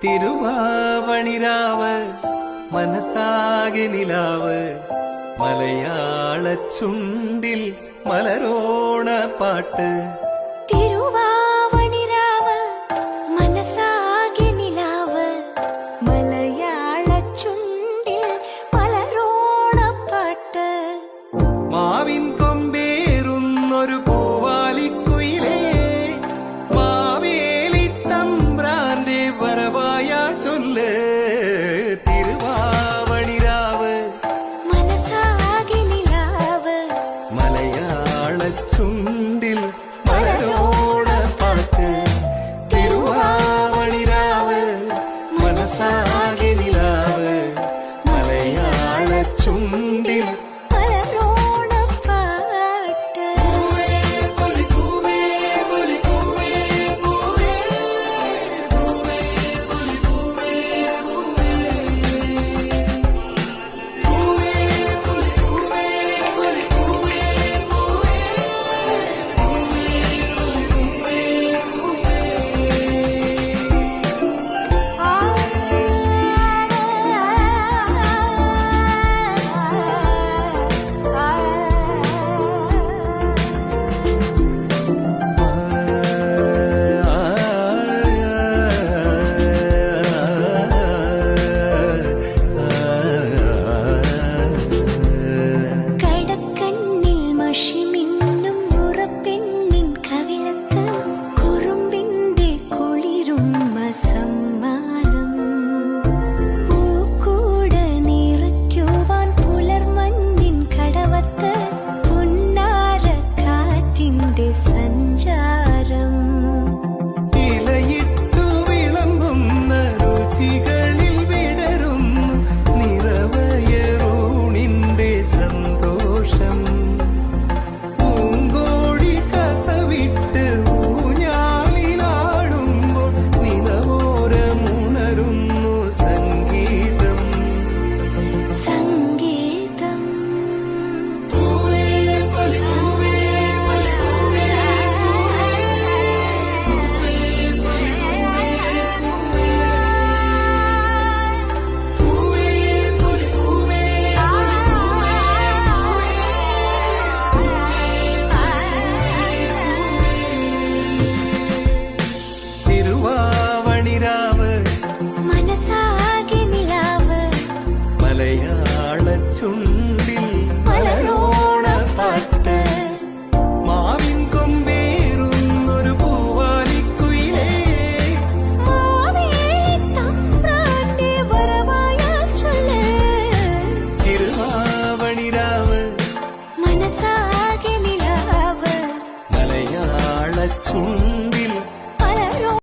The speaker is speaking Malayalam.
തിരുവാവണിരാവ് മനസാകെ നിലാവ് മലയാള ചുണ്ടിൽ മലരോണ പാട്ട്. തിരുവാവണിരാവ് മനസാകെ നിലാവ് മലയാള ചുണ്ടിൽ മലരോണ പാട്ട്. മാവിൻ കൊമ്പേറുന്നൊരു പൂവാലിക്കുയിലേ മാവേലി തമ്പ്രാന്റെ വരവായ ചൊല്ല്. തിരുവാവണിരാവ് മനസാകെ നിലാവ് മലയാള ചുണ്ടിൽ മലരോണ പാട്ട്. തിരുവാവണിരാവ് മനസാകെ നിലാവ് മലയാള ചുണ്ടിൽ മലരോണ പാട്ട്. കടക്കണ്ണിൽ മഷിമിന്നും മുറപ്പെണ്ണിൻ കവിളത്ത് കുറുമ്പിന്റെ കുളിരുമ്മ സമ്മാനം. പൂക്കൂട നിറയ്ക്കുവാൻ പുലർമഞ്ഞിൻ കടവത്ത് പുന്നാര കാറ്റിന്റെ സഞ്ചാരം. ഇലയിട്ടു വിളമ്പുന്ന രുചികളിൽ വിടരുന്നു നിറവയറൂണിന്റെ സന്തോഷം. പൂങ്കോടി കസവിട്ട് ഊഞ്ഞാലിലാടുമ്പോൾ നിലവോരമുണരുന്നു സംഗീതം. സംഗീതം തിരുവാവണിരാവ് മനസാകെ നിലാവ് മലയാള ചുണ്ടിൽ മലരോണ പാട്ട്. മാവിൻ കൊമ്പേറുന്നൊരു പൂവാലിക്കുയിലേ മാവേലി തമ്പ്രാന്റെ വരവായാൽ ചൊല്ല്. തിരുവാവണിരാവ് മനസാകെ നിലാവ് മലയാള ചുണ്ടിൽ